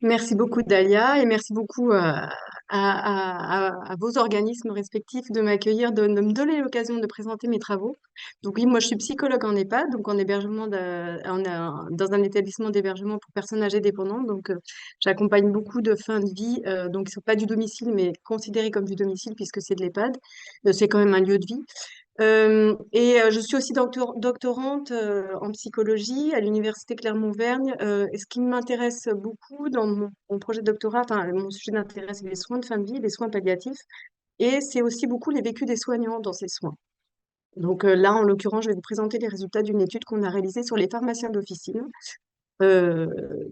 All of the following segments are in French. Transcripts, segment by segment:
Merci beaucoup Dalia et merci beaucoup à vos organismes respectifs de m'accueillir, de me donner l'occasion de présenter mes travaux. Donc oui, moi je suis psychologue en EHPAD, donc en hébergement dans un établissement d'hébergement pour personnes âgées dépendantes. Donc j'accompagne beaucoup de fins de vie, donc ils ne sont pas du domicile mais considérés comme du domicile puisque c'est de l'EHPAD. C'est quand même un lieu de vie. Je suis aussi doctorante en psychologie à l'Université Clermont-Auvergne. Et ce qui m'intéresse beaucoup dans mon projet de doctorat, enfin, mon sujet d'intérêt, c'est les soins de fin de vie, les soins palliatifs. Et c'est aussi beaucoup les vécus des soignants dans ces soins. Donc là, en l'occurrence, je vais vous présenter les résultats d'une étude qu'on a réalisée sur les pharmaciens d'officine. Euh,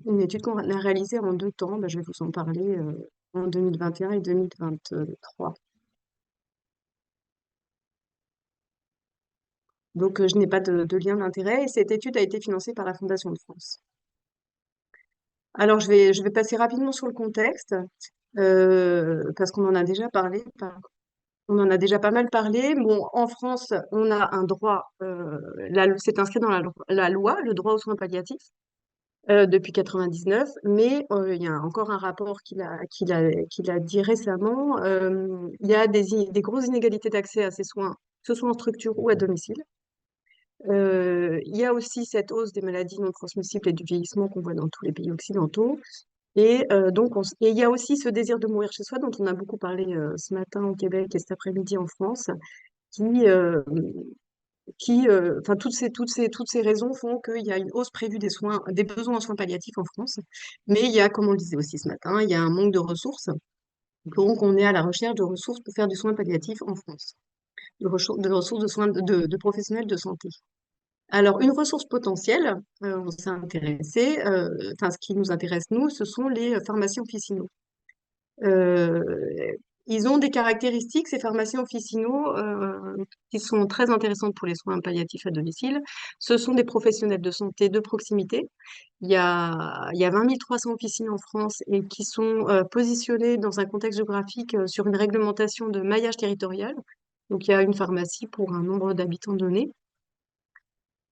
une étude qu'on a réalisée en 2 temps. Ben, je vais vous en parler en 2021 et 2023. Donc, je n'ai pas de lien d'intérêt et cette étude a été financée par la Fondation de France. Alors, je vais passer rapidement sur le contexte parce qu'on en a déjà parlé. On en a déjà pas mal parlé. Bon, en France, on a un droit, c'est inscrit dans la loi, le droit aux soins palliatifs depuis 99, mais il y a encore un rapport qu'il a dit récemment. Il y a des grosses inégalités d'accès à ces soins, que ce soit en structure ou à domicile. Il y a aussi cette hausse des maladies non transmissibles et du vieillissement qu'on voit dans tous les pays occidentaux. Et il y a aussi ce désir de mourir chez soi dont on a beaucoup parlé ce matin au Québec et cet après-midi en France, qui, euh, enfin, toutes ces raisons font qu'il y a une hausse prévue des soins, des besoins en soins palliatifs en France. Mais il y a, comme on le disait aussi ce matin, il y a un manque de ressources. Donc, on est à la recherche de ressources pour faire du soin palliatif en France, de ressources de soins de professionnels de santé. Alors, une ressource potentielle, on s'est intéressé, enfin, ce qui nous intéresse, nous, ce sont les pharmaciens officinaux. Euh, Ils ont des caractéristiques, ces pharmaciens officinaux, qui sont très intéressantes pour les soins palliatifs à domicile. Ce sont des professionnels de santé de proximité. Il y a 20 300 officines en France et qui sont positionnés dans un contexte géographique sur une réglementation de maillage territorial. Donc, il y a une pharmacie pour un nombre d'habitants donné.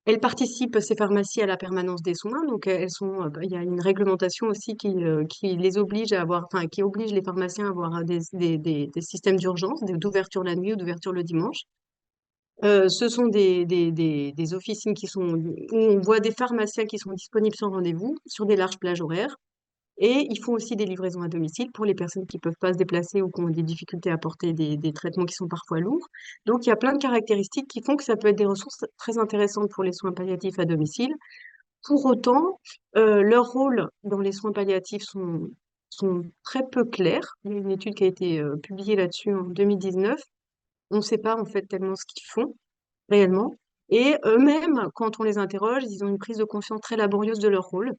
Elles participent, ces pharmacies, à la permanence des soins. Donc, il y a une réglementation aussi qui les oblige à avoir, enfin, qui oblige les pharmaciens à avoir des systèmes d'urgence, d'ouverture la nuit ou d'ouverture le dimanche. Ce sont des officines où on voit des pharmaciens qui sont disponibles sans rendez-vous sur des larges plages horaires. Et ils font aussi des livraisons à domicile pour les personnes qui ne peuvent pas se déplacer ou qui ont des difficultés à porter des traitements qui sont parfois lourds. Donc, il y a plein de caractéristiques qui font que ça peut être des ressources très intéressantes pour les soins palliatifs à domicile. Pour autant, leurs rôles dans les soins palliatifs sont très peu clairs. Il y a une étude qui a été publiée là-dessus en 2019. On ne sait pas en fait tellement ce qu'ils font réellement. Et eux-mêmes, quand on les interroge, ils ont une prise de conscience très laborieuse de leur rôle.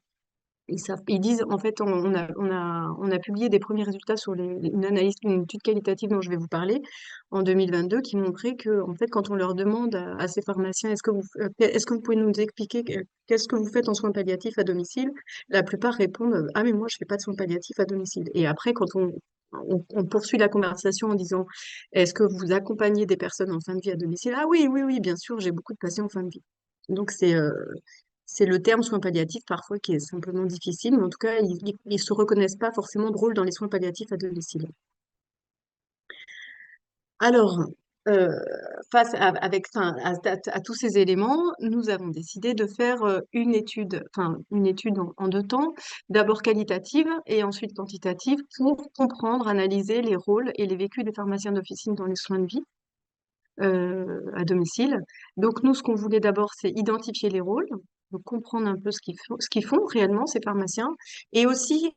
Ils disent, en fait, on a publié des premiers résultats sur une analyse, une étude qualitative dont je vais vous parler en 2022 qui montrait que, en fait, quand on leur demande à ces pharmaciens, est-ce que vous pouvez nous expliquer qu'est-ce que vous faites en soins palliatifs à domicile? La plupart répondent, ah, mais moi, je fais pas de soins palliatifs à domicile. Et après, quand on poursuit la conversation en disant, est-ce que vous accompagnez des personnes en fin de vie à domicile? Ah oui, oui, oui, bien sûr, j'ai beaucoup de patients en fin de vie. Donc, c'est le terme soins palliatifs parfois qui est simplement difficile, mais en tout cas, ils se reconnaissent pas forcément de rôle dans les soins palliatifs à domicile. Alors, euh, enfin, à tous ces éléments, nous avons décidé de faire une étude en 2 temps, d'abord qualitative et ensuite quantitative, pour comprendre, analyser les rôles et les vécus des pharmaciens d'officine dans les soins de vie à domicile. Donc nous, ce qu'on voulait d'abord, c'est identifier les rôles, donc comprendre un peu ce qu'ils font réellement, ces pharmaciens, et aussi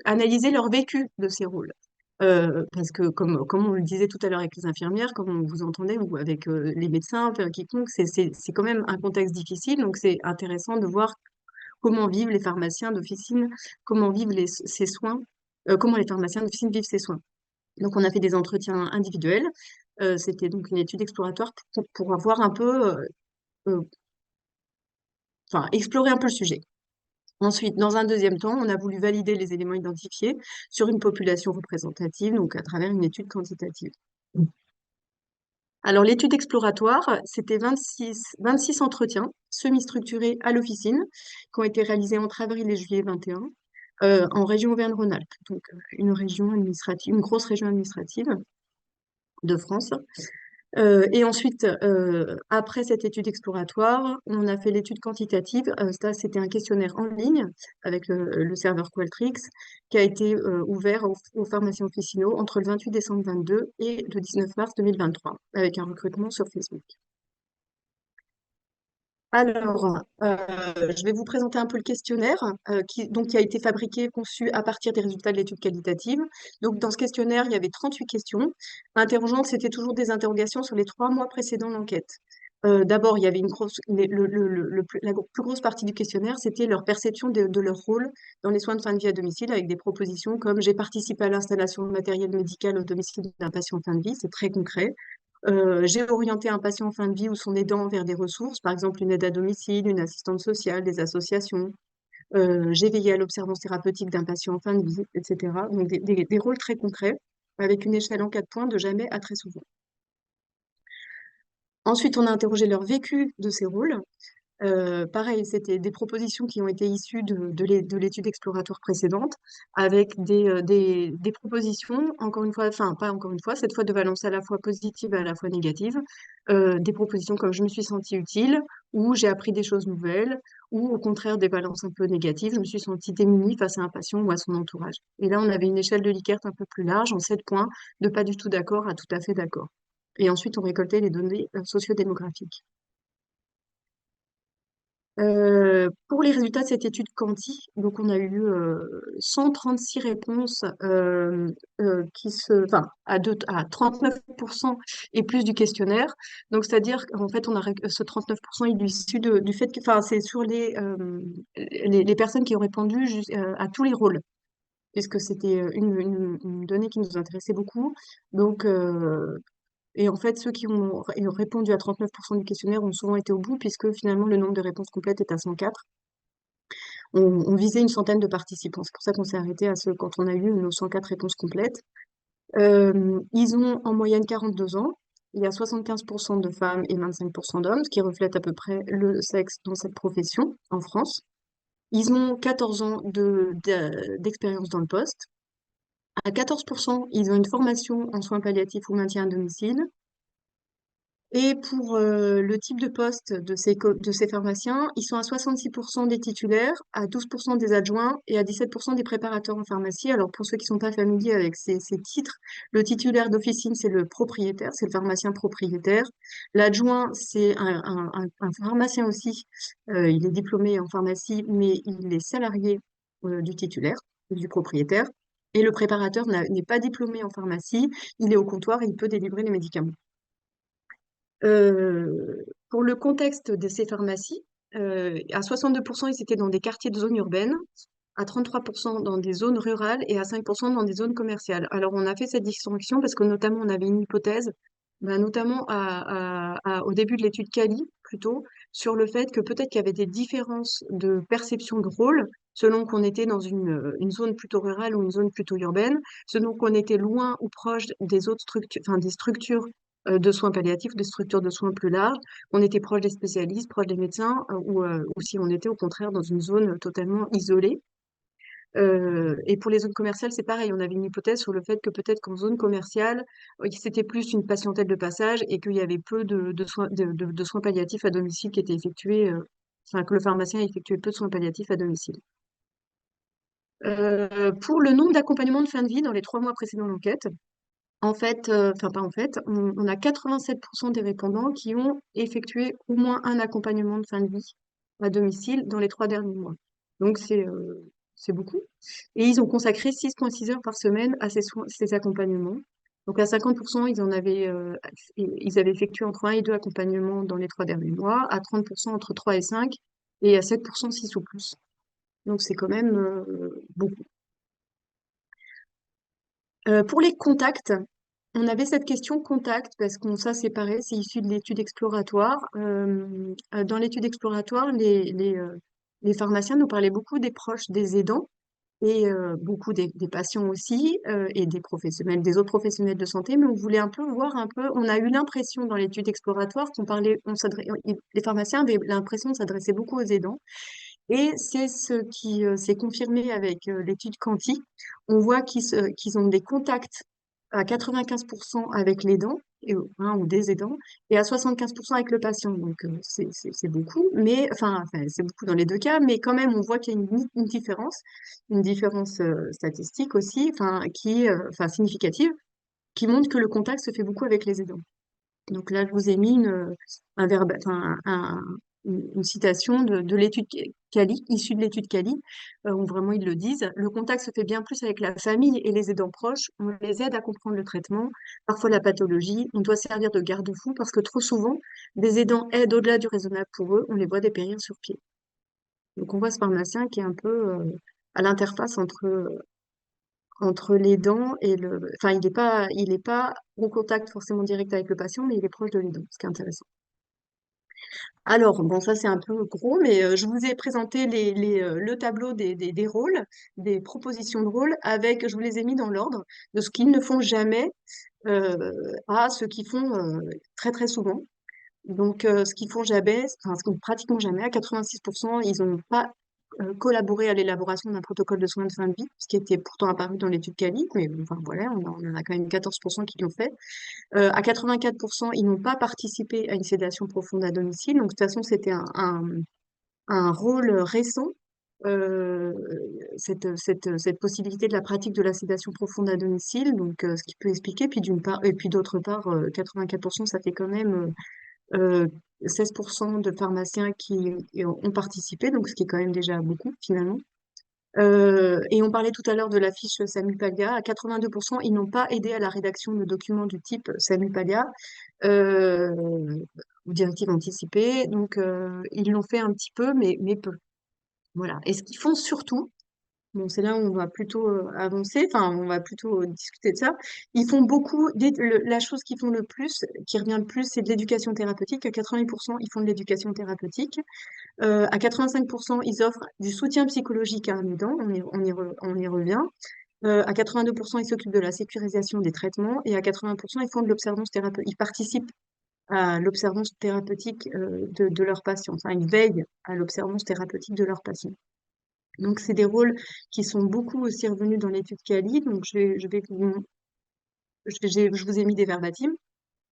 analyser leur vécu de ces rôles. Parce que comme on le disait tout à l'heure avec les infirmières, comme on vous entendait, ou avec les médecins, enfin, quiconque, c'est quand même un contexte difficile, donc c'est intéressant de voir comment vivent les pharmaciens d'officine, comment vivent ces soins, comment les pharmaciens d'officine vivent ces soins. Donc, on a fait des entretiens individuels. C'était donc une étude exploratoire pour avoir un peu, euh, enfin, explorer un peu le sujet. Ensuite, dans un deuxième temps, on a voulu valider les éléments identifiés sur une population représentative, donc à travers une étude quantitative. Alors, l'étude exploratoire, c'était 26 entretiens semi-structurés à l'officine qui ont été réalisés entre avril et juillet 21. en région Auvergne-Rhône-Alpes, donc une région administrative, une grosse région administrative de France. Et ensuite, après cette étude exploratoire, on a fait l'étude quantitative. Ça, c'était un questionnaire en ligne avec le serveur Qualtrics qui a été ouvert aux pharmaciens officinaux entre le 28 décembre 2022 et le 19 mars 2023, avec un recrutement sur Facebook. Alors, je vais vous présenter un peu le questionnaire qui a été fabriqué, conçu à partir des résultats de l'étude qualitative. Donc, dans ce questionnaire, il y avait 38 questions interrogeantes. C'était toujours des interrogations sur les 3 mois précédant l'enquête. D'abord, il y avait une grosse, la plus grosse partie du questionnaire, c'était leur perception de leur rôle dans les soins de fin de vie à domicile, avec des propositions comme j'ai participé à l'installation de matériel médical au domicile d'un patient en fin de vie, c'est très concret. J'ai orienté un patient en fin de vie ou son aidant vers des ressources, par exemple une aide à domicile, une assistante sociale, des associations. J'ai veillé à l'observance thérapeutique d'un patient en fin de vie, etc. Donc des rôles très concrets, avec une échelle en 4 points de jamais à très souvent. Ensuite, on a interrogé leur vécu de ces rôles. Pareil, c'était des propositions qui ont été issues de l'étude exploratoire précédente, avec des propositions, encore une fois, enfin pas encore une fois, cette fois de valence à la fois positive et à la fois négative, des propositions comme je me suis sentie utile, ou j'ai appris des choses nouvelles, ou au contraire des valences un peu négatives, je me suis sentie démunie face à un patient ou à son entourage. Et là, on avait une échelle de Likert un peu plus large, en 7 points, de pas du tout d'accord à tout à fait d'accord. Et ensuite, on récoltait les données sociodémographiques. Pour les résultats de cette étude quanti, donc on a eu 136 réponses enfin, à 39% et plus du questionnaire. Donc c'est-à-dire qu'en fait, ce 39%, il est issu du fait que, enfin, c'est sur les personnes qui ont répondu à tous les rôles, puisque c'était une donnée qui nous intéressait beaucoup. Donc, et en fait, ceux qui ont répondu à 39% du questionnaire ont souvent été au bout, puisque finalement, le nombre de réponses complètes est à 104. On visait une centaine de participants. C'est pour ça qu'on s'est arrêté à ce quand on a eu nos 104 réponses complètes. Ils ont en moyenne 42 ans. Il y a 75% de femmes et 25% d'hommes, ce qui reflète à peu près le sexe dans cette profession en France. Ils ont 14 ans d'expérience dans le poste. À 14%, ils ont une formation en soins palliatifs ou maintien à domicile. Et pour le type de poste de ces pharmaciens, ils sont à 66% des titulaires, à 12% des adjoints et à 17% des préparateurs en pharmacie. Alors pour ceux qui ne sont pas familiers avec ces titres, le titulaire d'officine, c'est le propriétaire, c'est le pharmacien propriétaire. L'adjoint, c'est un pharmacien aussi. Il est diplômé en pharmacie, mais il est salarié du titulaire, du propriétaire. Et le préparateur n'est pas diplômé en pharmacie, il est au comptoir et il peut délivrer les médicaments. Pour le contexte de ces pharmacies, à 62%, ils étaient dans des quartiers de zones urbaines, à 33% dans des zones rurales et à 5% dans des zones commerciales. Alors, on a fait cette distinction parce que notamment, on avait une hypothèse, notamment au début de l'étude Cali, plutôt, sur le fait que peut-être qu'il y avait des différences de perception de rôle selon qu'on était dans une zone plutôt rurale ou une zone plutôt urbaine, selon qu'on était loin ou proche des autres structures, enfin des structures de soins palliatifs, des structures de soins plus larges, on était proche des spécialistes, proche des médecins, ou si on était au contraire dans une zone totalement isolée. Et pour les zones commerciales, c'est pareil. On avait une hypothèse sur le fait que peut-être qu'en zone commerciale, c'était plus une patientèle de passage et qu'il y avait peu de soins palliatifs à domicile qui étaient effectués, enfin, que le pharmacien effectuait peu de soins palliatifs à domicile. Pour le nombre d'accompagnements de fin de vie dans les 3 mois précédant l'enquête, en fait, enfin pas en fait, on a 87% des répondants qui ont effectué au moins un accompagnement de fin de vie à domicile dans les 3 derniers mois. Donc c'est beaucoup. Et ils ont consacré 6,6 heures par semaine à ces accompagnements. Donc à 50%, ils avaient effectué entre 1 et 2 accompagnements dans les 3 derniers mois, à 30% entre 3 et 5, et à 7% 6 ou plus. Donc c'est quand même beaucoup. Pour les contacts, on avait cette question contact parce qu'on ça c'est pareil, c'est issu de l'étude exploratoire. Dans l'étude exploratoire, les pharmaciens nous parlaient beaucoup des proches des aidants et beaucoup des patients aussi et des professionnels, des autres professionnels de santé, mais on voulait un peu voir un peu, on a eu l'impression dans l'étude exploratoire les pharmaciens avaient l'impression de s'adresser beaucoup aux aidants Et c'est ce qui s'est confirmé avec l'étude quantique. On voit qu'ils ont des contacts à 95% avec l'aidant, un ou des aidants, et à 75% avec le patient. Donc, c'est beaucoup, mais enfin, c'est beaucoup dans les deux cas, mais quand même, on voit qu'il y a une différence statistique aussi, enfin, significative, qui montre que le contact se fait beaucoup avec les aidants. Donc là, je vous ai mis une citation de l'étude Cali, issue de l'étude Cali, où vraiment ils le disent. Le contact se fait bien plus avec la famille et les aidants proches. On les aide à comprendre le traitement, parfois la pathologie. On doit servir de garde-fou parce que trop souvent, des aidants aident au-delà du raisonnable pour eux. On les voit dépérir sur pied. Donc on voit ce pharmacien qui est un peu à l'interface entre les dents et le... Enfin, il est pas au contact forcément direct avec le patient, mais il est proche de l'aidant, ce qui est intéressant. Alors, bon, ça c'est un peu gros, mais je vous ai présenté le tableau des rôles, des propositions de rôles, avec, je vous les ai mis dans l'ordre de ce qu'ils ne font jamais à ce qu'ils font très très souvent. Donc, ce qu'ils font jamais, enfin, ce qu'ils font pratiquement jamais, à 86%, ils n'ont pas collaboré à l'élaboration d'un protocole de soins de fin de vie, ce qui était pourtant apparu dans l'étude Cali, mais enfin voilà, on en a quand même 14% qui l'ont fait. À 84%, ils n'ont pas participé à une sédation profonde à domicile. Donc, de toute façon, c'était un rôle récent, euh, cette possibilité de la pratique de la sédation profonde à domicile. Donc, ce qui peut expliquer. Puis d'une part, et puis d'autre part, 84%, ça fait quand même 16% de pharmaciens qui ont participé, donc ce qui est quand même déjà beaucoup finalement. Et on parlait tout à l'heure de la fiche Samupalia. À 82%, ils n'ont pas aidé à la rédaction de documents du type Samupalia euh, ou directive anticipée. Donc, ils l'ont fait un petit peu, mais peu. Voilà. Et ce qu'ils font surtout, bon, c'est là où on va plutôt avancer, enfin, on va plutôt discuter de ça. Ils font beaucoup, la chose qu'ils font le plus, qui revient le plus, c'est de l'éducation thérapeutique. À 80%, ils font de l'éducation thérapeutique. À 85%, ils offrent du soutien psychologique à un aidant, on y revient. À 82%, ils s'occupent de la sécurisation des traitements et à 80%, ils font de l'observance thérapeutique. Ils participent à l'observance thérapeutique de leurs patients. Enfin, ils veillent à l'observance thérapeutique de leurs patients. Donc, c'est des rôles qui sont beaucoup aussi revenus dans l'étude Cali. Donc, je vous ai mis des verbatim.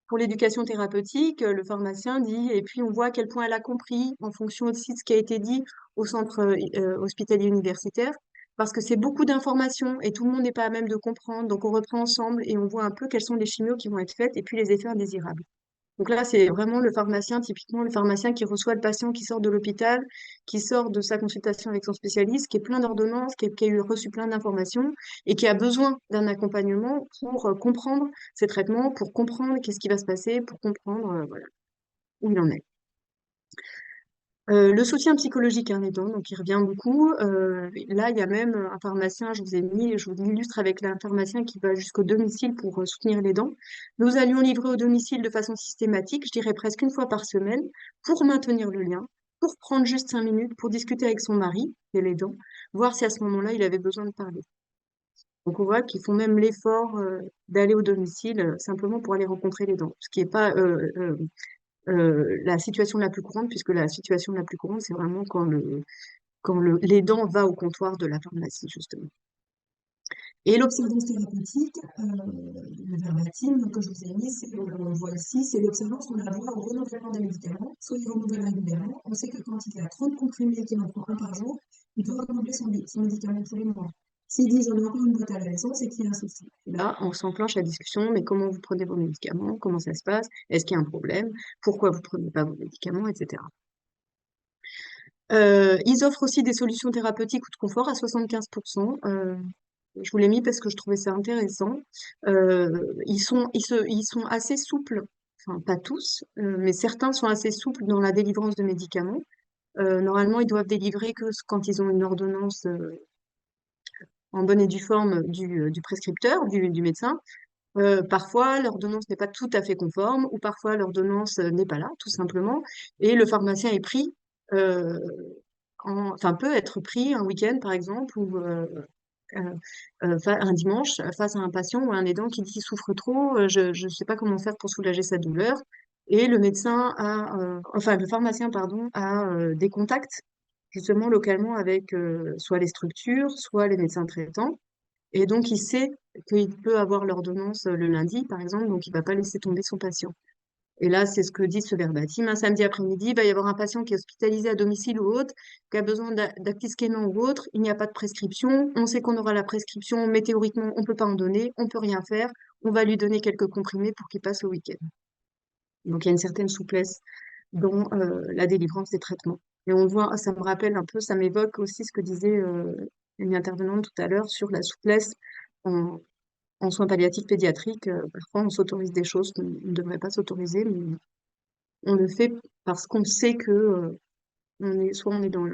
Pour l'éducation thérapeutique, le pharmacien dit, et puis on voit à quel point elle a compris en fonction aussi de ce qui a été dit au centre hospitalier universitaire, parce que c'est beaucoup d'informations et tout le monde n'est pas à même de comprendre. Donc on reprend ensemble et on voit un peu quelles sont les chimios qui vont être faites et puis les effets indésirables. Donc là, c'est vraiment le pharmacien, typiquement le pharmacien qui reçoit le patient qui sort de l'hôpital, qui sort de sa consultation avec son spécialiste, qui est plein d'ordonnances, qui a eu reçu plein d'informations et qui a besoin d'un accompagnement pour comprendre ses traitements, pour comprendre qu'est-ce qui va se passer, pour comprendre voilà, où il en est. Le soutien psychologique à un aidant, donc il revient beaucoup. Là, il y a même un pharmacien, je vous ai mis, je vous l'illustre avec un pharmacien qui va jusqu'au domicile pour soutenir l'aidant. Nous allions livrer au domicile de façon systématique, je dirais presque une fois par semaine, pour maintenir le lien, pour prendre juste 5 minutes, pour discuter avec son mari, et l'aidant, voir si à ce moment-là, il avait besoin de parler. Donc on voit qu'ils font même l'effort d'aller au domicile simplement pour aller rencontrer l'aidant, ce qui n'est pas la situation la plus courante, puisque la situation la plus courante, c'est vraiment quand l'aidant va au comptoir de la pharmacie, justement. Et l'observance thérapeutique, le verbatim que je vous ai mis, on le voit ici, c'est l'observance qu'on a droit au renouvellement des médicaments, soit il renouvelle régulièrement. On sait que quand il a 30 comprimés et qu'il en prend un par jour, il doit renouveler son médicament tous les mois. S'il dit j'en ai encore une boîte à la maison, c'est qu'il y a un souci. Et là, on s'enclenche la discussion, mais comment vous prenez vos médicaments? Comment ça se passe? Est-ce qu'il y a un problème? Pourquoi vous ne prenez pas vos médicaments, etc. Ils offrent aussi des solutions thérapeutiques ou de confort à 75%. Je vous l'ai mis parce que je trouvais ça intéressant. Ils sont assez souples, enfin pas tous, mais certains sont assez souples dans la délivrance de médicaments. Normalement, ils doivent délivrer que quand ils ont une ordonnance en bonne et due forme du prescripteur, du médecin. Parfois, l'ordonnance n'est pas tout à fait conforme, ou parfois l'ordonnance n'est pas là, tout simplement, et le pharmacien est pris, euh, enfin peut être pris un week-end par exemple, ou euh, un dimanche face à un patient ou à un aidant qui dit qu'il souffre trop, je ne sais pas comment faire pour soulager sa douleur, et le médecin a, enfin le pharmacien pardon, a des contacts justement localement avec soit les structures, soit les médecins traitants. Et donc, il sait qu'il peut avoir l'ordonnance le lundi, par exemple, donc il ne va pas laisser tomber son patient. Et là, c'est ce que dit ce verbatim. Un samedi après-midi, il va y avoir un patient qui est hospitalisé à domicile ou autre, qui a besoin d'actiskénan ou autre. Il n'y a pas de prescription. On sait qu'on aura la prescription, mais théoriquement, on ne peut pas en donner. On ne peut rien faire. On va lui donner quelques comprimés pour qu'il passe le week-end. Donc, il y a une certaine souplesse dans la délivrance des traitements. Et on voit, ça me rappelle un peu, ça m'évoque aussi ce que disait une intervenante tout à l'heure sur la souplesse en, en soins palliatifs pédiatriques. Parfois, on s'autorise des choses qu'on ne devrait pas s'autoriser, mais on le fait parce qu'on sait que soit on est dans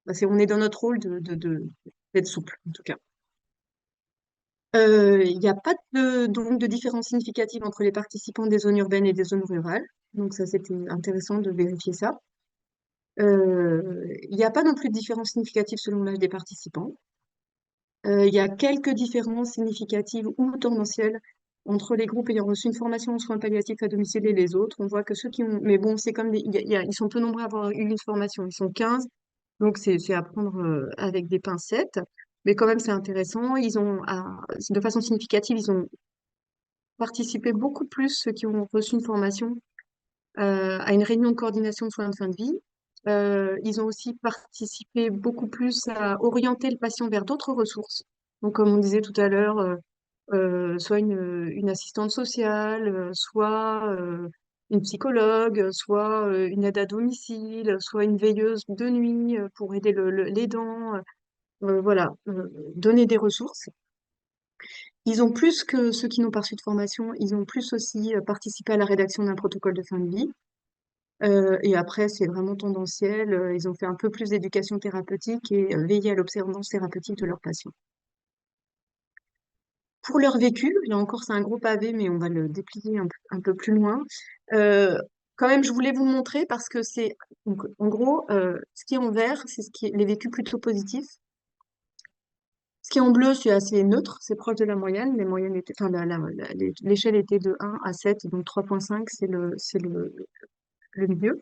on est dans notre rôle d'être souple, en tout cas. Il n'y a pas donc de différence significative entre les participants des zones urbaines et des zones rurales. Donc ça, c'était intéressant de vérifier ça. Il n'y a pas non plus de différence significative selon l'âge des participants. Il y a quelques différences significatives ou tendancielles entre les groupes ayant reçu une formation en soins palliatifs à domicile et les autres. On voit que ceux qui ont... Mais bon, c'est comme ils sont peu nombreux à avoir eu une formation. Ils sont 15, donc c'est à prendre avec des pincettes. Mais quand même, c'est intéressant. De façon significative, ils ont participé beaucoup plus, ceux qui ont reçu une formation, à une réunion de coordination de soins de fin de vie. Ils ont aussi participé beaucoup plus à orienter le patient vers d'autres ressources. Donc, comme on disait tout à l'heure, soit une assistante sociale, soit une psychologue, soit une aide à domicile, soit une veilleuse de nuit pour aider l'aidant. Voilà, donner des ressources. Ils ont plus que ceux qui n'ont pas reçu de formation, ils ont plus aussi participé à la rédaction d'un protocole de fin de vie. Et après, c'est vraiment tendanciel. Ils ont fait un peu plus d'éducation thérapeutique et veillé à l'observance thérapeutique de leurs patients. Pour leur vécu, là encore, c'est un gros pavé, mais on va le déplier un peu plus loin. Euh, Quand même, je voulais vous montrer parce que c'est, donc, en gros, ce qui est en vert, c'est les vécus plutôt positifs. Ce qui est en bleu, c'est assez neutre, c'est proche de la moyenne. Les moyennes étaient, enfin, l'échelle était de 1 à 7, donc 3,5, le milieu.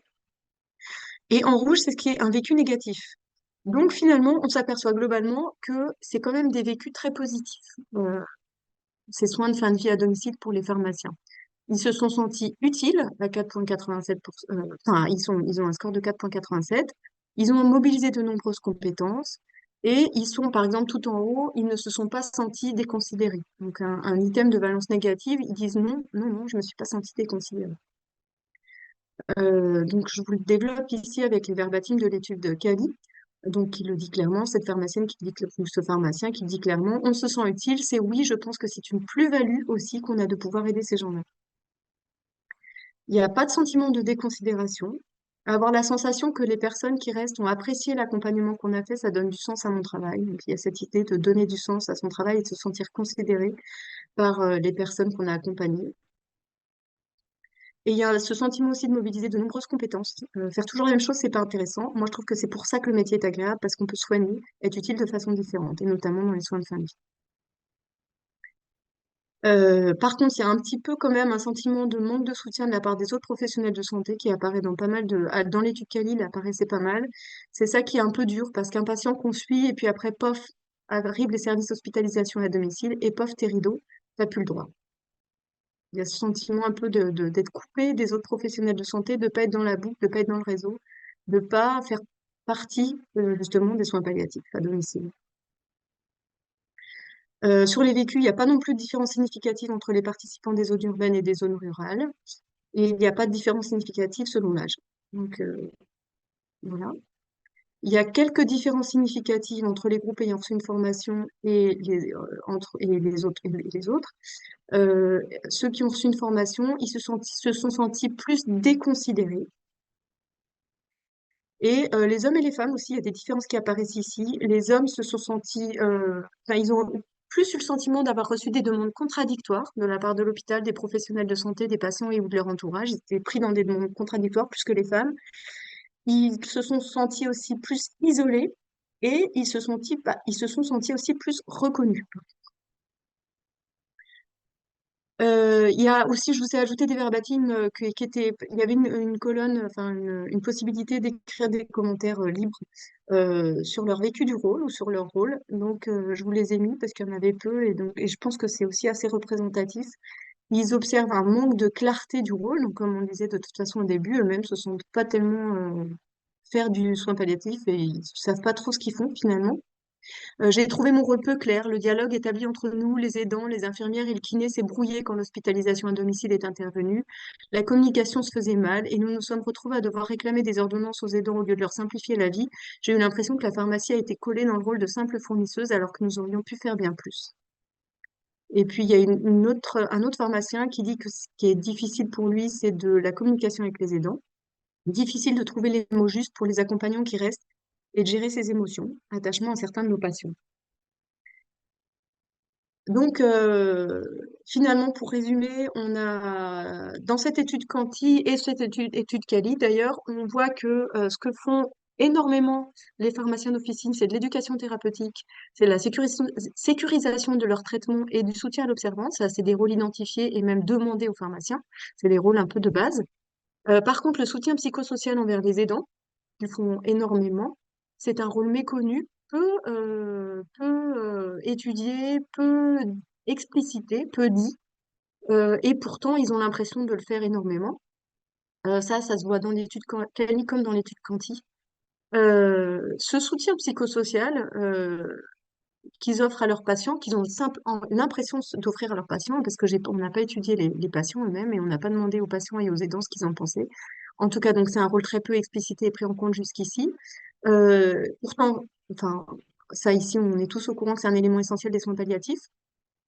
Et en rouge, c'est ce qui est un vécu négatif. Donc finalement, on s'aperçoit globalement que c'est quand même des vécus très positifs, ces soins de fin de vie à domicile pour les pharmaciens. Ils se sont sentis utiles à 4,87%, enfin, ils ont un score de 4,87. Ils ont mobilisé de nombreuses compétences et ils sont, par exemple, tout en haut, ils ne se sont pas sentis déconsidérés. Donc, un item de valence négative, ils disent non, non, non, je ne me suis pas senti déconsidéré. Donc, je vous le développe ici avec les verbatims de l'étude de Cali. Donc, qui le dit clairement, cette pharmacienne qui dit, ou ce pharmacien qui dit clairement, on se sent utile, c'est oui, je pense que c'est une plus-value aussi qu'on a de pouvoir aider ces gens-là. Il n'y a pas de sentiment de déconsidération. Avoir la sensation que les personnes qui restent ont apprécié l'accompagnement qu'on a fait, ça donne du sens à mon travail. Donc, il y a cette idée de donner du sens à son travail et de se sentir considéré par les personnes qu'on a accompagnées. Et il y a ce sentiment aussi de mobiliser de nombreuses compétences. Faire toujours la même chose, c'est pas intéressant. Moi, je trouve que c'est pour ça que le métier est agréable, parce qu'on peut soigner, être utile de façon différente, et notamment dans les soins de fin de vie. Par contre, il y a un petit peu quand même un sentiment de manque de soutien de la part des autres professionnels de santé qui apparaît dans pas mal dans l'étude Cali, il apparaissait pas mal. C'est ça qui est un peu dur, parce qu'un patient qu'on suit, et puis après, pof, arrivent les services d'hospitalisation à domicile, et pof, tes rideaux, t'as plus le droit. Il y a ce sentiment un peu d'être coupé des autres professionnels de santé, de ne pas être dans la boucle, de ne pas être dans le réseau, de ne pas faire partie justement des soins palliatifs à domicile. Sur les vécus, il n'y a pas non plus de différence significative entre les participants des zones urbaines et des zones rurales. Et il n'y a pas de différence significative selon l'âge. Donc voilà. Il y a quelques différences significatives entre les groupes ayant reçu une formation et les autres. Euh, Ceux qui ont reçu une formation, se sont sentis plus déconsidérés. Et les hommes et les femmes aussi, il y a des différences qui apparaissent ici. Les hommes se sont sentis, enfin, ils ont plus eu le sentiment d'avoir reçu des demandes contradictoires de la part de l'hôpital, des professionnels de santé, des patients et ou de leur entourage. Ils étaient pris dans des demandes contradictoires plus que les femmes. Ils se sont sentis aussi plus isolés et ils se sont sentis aussi plus reconnus. Il y a aussi, je vous ai ajouté des verbatim il y avait une colonne, enfin une possibilité d'écrire des commentaires libres sur leur vécu du rôle ou sur leur rôle. Donc, je vous les ai mis parce qu'il y en avait peu et je pense que c'est aussi assez représentatif. Ils observent un manque de clarté du rôle. Donc, comme on disait de toute façon au début, eux-mêmes se sentent pas tellement faire du soin palliatif et ils savent pas trop ce qu'ils font finalement. J'ai trouvé mon rôle peu clair. Le dialogue établi entre nous, les aidants, les infirmières et le kiné s'est brouillé quand l'hospitalisation à domicile est intervenue. La communication se faisait mal et nous nous sommes retrouvés à devoir réclamer des ordonnances aux aidants au lieu de leur simplifier la vie. J'ai eu l'impression que la pharmacie a été collée dans le rôle de simple fournisseuse alors que nous aurions pu faire bien plus. Et puis, il y a un autre pharmacien qui dit que ce qui est difficile pour lui, c'est de la communication avec les aidants. Difficile de trouver les mots justes pour les accompagnants qui restent et de gérer ses émotions, attachement à certains de nos patients. Donc, finalement, pour résumer, on a dans cette étude Quanti et cette étude Cali, d'ailleurs, on voit que ce que font énormément les pharmaciens d'officine, c'est de l'éducation thérapeutique, c'est la sécurisation de leur traitement et du soutien à l'observance. Ça, c'est des rôles identifiés et même demandés aux pharmaciens. C'est des rôles un peu de base. Par contre, le soutien psychosocial envers les aidants, qu'ils font énormément, c'est un rôle méconnu, peu étudié, peu explicité, peu dit, et pourtant ils ont l'impression de le faire énormément. Ça se voit dans l'étude Cali comme dans l'étude Quanti. Ce soutien psychosocial qu'ils offrent à leurs patients, qu'ils ont l'impression d'offrir à leurs patients, parce que on n'a pas étudié les patients eux-mêmes et on n'a pas demandé aux patients et aux aidants ce qu'ils en pensaient. En tout cas, donc c'est un rôle très peu explicité et pris en compte jusqu'ici. Pourtant, enfin, ça ici, on est tous au courant que c'est un élément essentiel des soins palliatifs.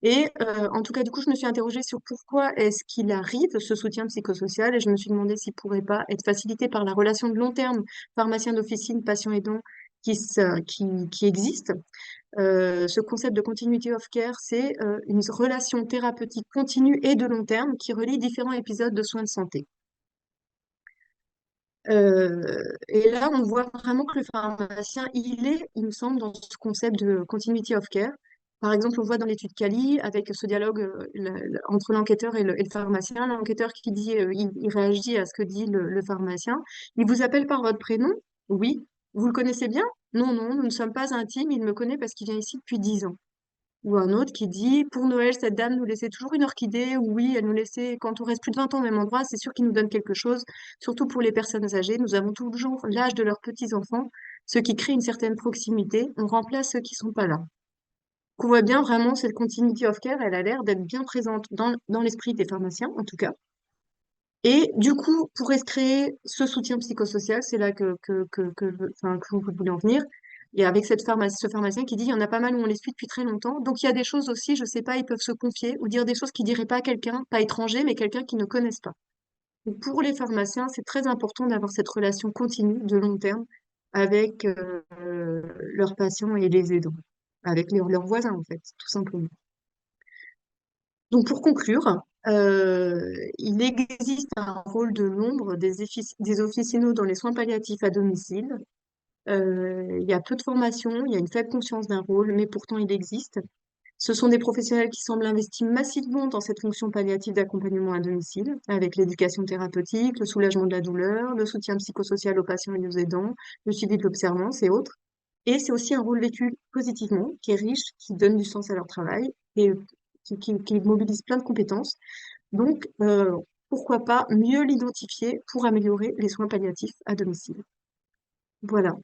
Et en tout cas, du coup, je me suis interrogée sur pourquoi est-ce qu'il arrive ce soutien psychosocial et je me suis demandé s'il pourrait pas être facilité par la relation de long terme pharmacien d'officine, patient aidant qui existe. Ce concept de continuity of care, c'est une relation thérapeutique continue et de long terme qui relie différents épisodes de soins de santé. Et là, on voit vraiment que le pharmacien, il me semble, dans ce concept de continuity of care. Par exemple, on voit dans l'étude Cali, avec ce dialogue entre l'enquêteur et le pharmacien, l'enquêteur qui dit, il réagit à ce que dit le pharmacien. Il vous appelle par votre prénom? Oui. Vous le connaissez bien? Non, non, nous ne sommes pas intimes, il me connaît parce qu'il vient ici depuis 10 ans. Ou un autre qui dit, pour Noël, cette dame nous laissait toujours une orchidée, ou oui, elle nous laissait, quand on reste plus de 20 ans au même endroit, c'est sûr qu'il nous donne quelque chose, surtout pour les personnes âgées. Nous avons toujours l'âge de leurs petits-enfants, ce qui crée une certaine proximité. On remplace ceux qui sont pas là. Qu'on voit bien vraiment, cette continuity of care, elle a l'air d'être bien présente dans l'esprit des pharmaciens, en tout cas. Et du coup, pour créer ce soutien psychosocial, c'est là que vous voulez en venir. Et avec ce pharmacien qui dit, il y en a pas mal où on les suit depuis très longtemps. Donc il y a des choses aussi, je sais pas, ils peuvent se confier ou dire des choses qu'ils diraient pas à quelqu'un, pas étranger, mais quelqu'un qu'ils ne connaissent pas. Donc, pour les pharmaciens, c'est très important d'avoir cette relation continue, de long terme, avec leurs patients et les aidants, avec leurs voisins en fait, tout simplement. Donc pour conclure, il existe un rôle de l'ombre des officinaux dans les soins palliatifs à domicile. Il y a peu de formation, il y a une faible conscience d'un rôle, mais pourtant il existe. Ce sont des professionnels qui semblent investir massivement dans cette fonction palliative d'accompagnement à domicile, avec l'éducation thérapeutique, le soulagement de la douleur, le soutien psychosocial aux patients et aux aidants, le suivi de l'observance et autres. Et c'est aussi un rôle vécu positivement, qui est riche, qui donne du sens à leur travail et qui mobilise plein de compétences. Donc, pourquoi pas mieux l'identifier pour améliorer les soins palliatifs à domicile. Voilà.